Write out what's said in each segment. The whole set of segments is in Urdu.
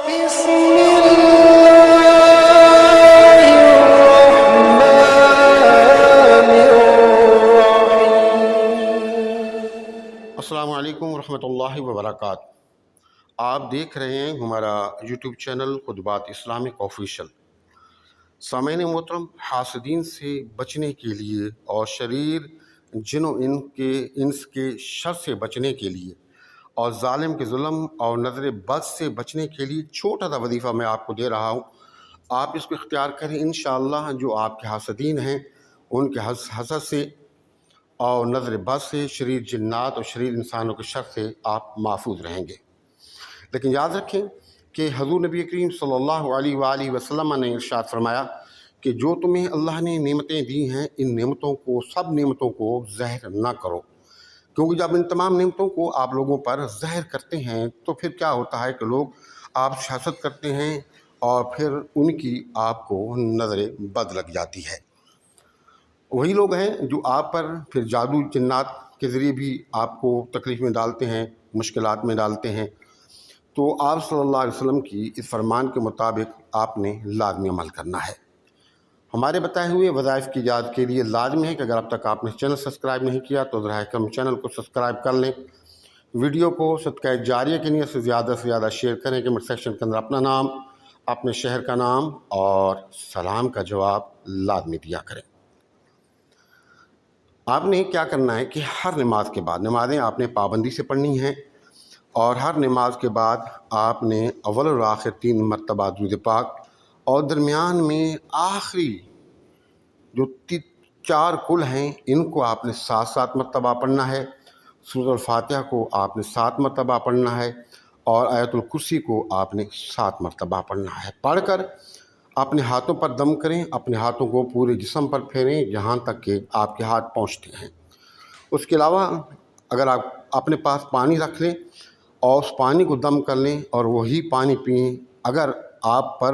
بسم الله الرحمن الرحيم۔ السلام علیکم ورحمۃ اللہ وبرکاتہ۔ آپ دیکھ رہے ہیں ہمارا یوٹیوب چینل خطبات اسلامک آفیشل۔ سامعین محترم، حاسدین سے بچنے کے لیے اور شریر جن و انس کے شر سے بچنے کے لیے اور ظالم کے ظلم اور نظر بد سے بچنے کے لیے چھوٹا سا وظیفہ میں آپ کو دے رہا ہوں۔ آپ اس کو اختیار کریں، انشاءاللہ جو آپ کے حاسدین ہیں ان کے حسد سے اور نظر بد سے، شریر جنات اور شریر انسانوں کے شر سے آپ محفوظ رہیں گے۔ لیکن یاد رکھیں کہ حضور نبی کریم صلی اللہ علیہ وآلہ وسلم نے ارشاد فرمایا کہ جو تمہیں اللہ نے نعمتیں دی ہیں، ان نعمتوں کو، سب نعمتوں کو زہر نہ کرو، کیونکہ جب ان تمام نعمتوں کو آپ لوگوں پر زہر کرتے ہیں تو پھر کیا ہوتا ہے کہ لوگ آپ سے حسد کرتے ہیں اور پھر ان کی آپ کو نظر بد لگ جاتی ہے۔ وہی لوگ ہیں جو آپ پر پھر جادو جنات کے ذریعے بھی آپ کو تکلیف میں ڈالتے ہیں، مشکلات میں ڈالتے ہیں۔ تو آپ صلی اللہ علیہ وسلم کی اس فرمان کے مطابق آپ نے لازمی عمل کرنا ہے۔ ہمارے بتائے ہوئے وظائف کی ایجاد کے لیے لازمی ہے کہ اگر اب تک آپ نے چینل سبسکرائب نہیں کیا تو براہ کرم چینل کو سبسکرائب کر لیں، ویڈیو کو صدقہ جاریہ کے نیت سے زیادہ شیئر کریں کہ کمنٹ سیکشن کے اندر اپنا نام، اپنے شہر کا نام اور سلام کا جواب لازمی دیا کریں۔ آپ نے کیا کرنا ہے کہ ہر نماز کے بعد، نمازیں آپ نے پابندی سے پڑھنی ہیں، اور ہر نماز کے بعد آپ نے اول اور آخر 3 مرتبہ درود پاک اور درمیان میں آخری جو 4 کل ہیں ان کو آپ نے 7 مرتبہ پڑھنا ہے۔ سورۃ الفاتحہ کو آپ نے 7 مرتبہ پڑھنا ہے اور آیت الکرسی کو آپ نے 7 مرتبہ پڑھنا ہے۔ پڑھ کر اپنے ہاتھوں پر دم کریں، اپنے ہاتھوں کو پورے جسم پر پھیریں جہاں تک کہ آپ کے ہاتھ پہنچتے ہیں۔ اس کے علاوہ اگر آپ اپنے پاس پانی رکھ لیں اور اس پانی کو دم کر لیں اور وہی پانی پئیں۔ اگر آپ پر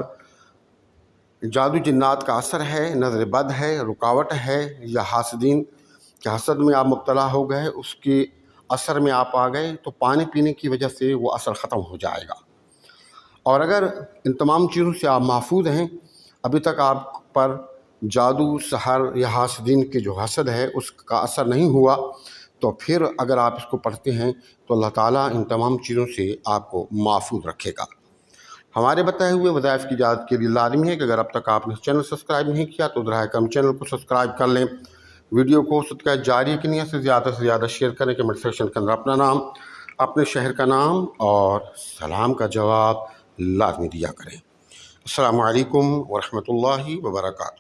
جادو جنات کا اثر ہے، نظر بد ہے، رکاوٹ ہے، یا حاسدین کے حسد میں آپ مبتلا ہو گئے، اس کے اثر میں آپ آ گئے، تو پانی پینے کی وجہ سے وہ اثر ختم ہو جائے گا۔ اور اگر ان تمام چیزوں سے آپ محفوظ ہیں، ابھی تک آپ پر جادو، سحر یا حاسدین کے جو حسد ہے اس کا اثر نہیں ہوا، تو پھر اگر آپ اس کو پڑھتے ہیں تو اللہ تعالیٰ ان تمام چیزوں سے آپ کو محفوظ رکھے گا۔ ہمارے بتائے ہوئے وظائف کی ایجاد کے لیے لازمی ہے کہ اگر اب تک آپ نے چینل سبسکرائب نہیں کیا تو براہ کرم چینل کو سبسکرائب کر لیں، ویڈیو کو صدقہ جاریہ کی نیت سے زیادہ شیئر کریں کہ کمنٹ سیکشن کے اندر اپنا نام، اپنے شہر کا نام اور سلام کا جواب لازمی دیا کریں۔ السلام علیکم ورحمۃ اللہ وبرکاتہ۔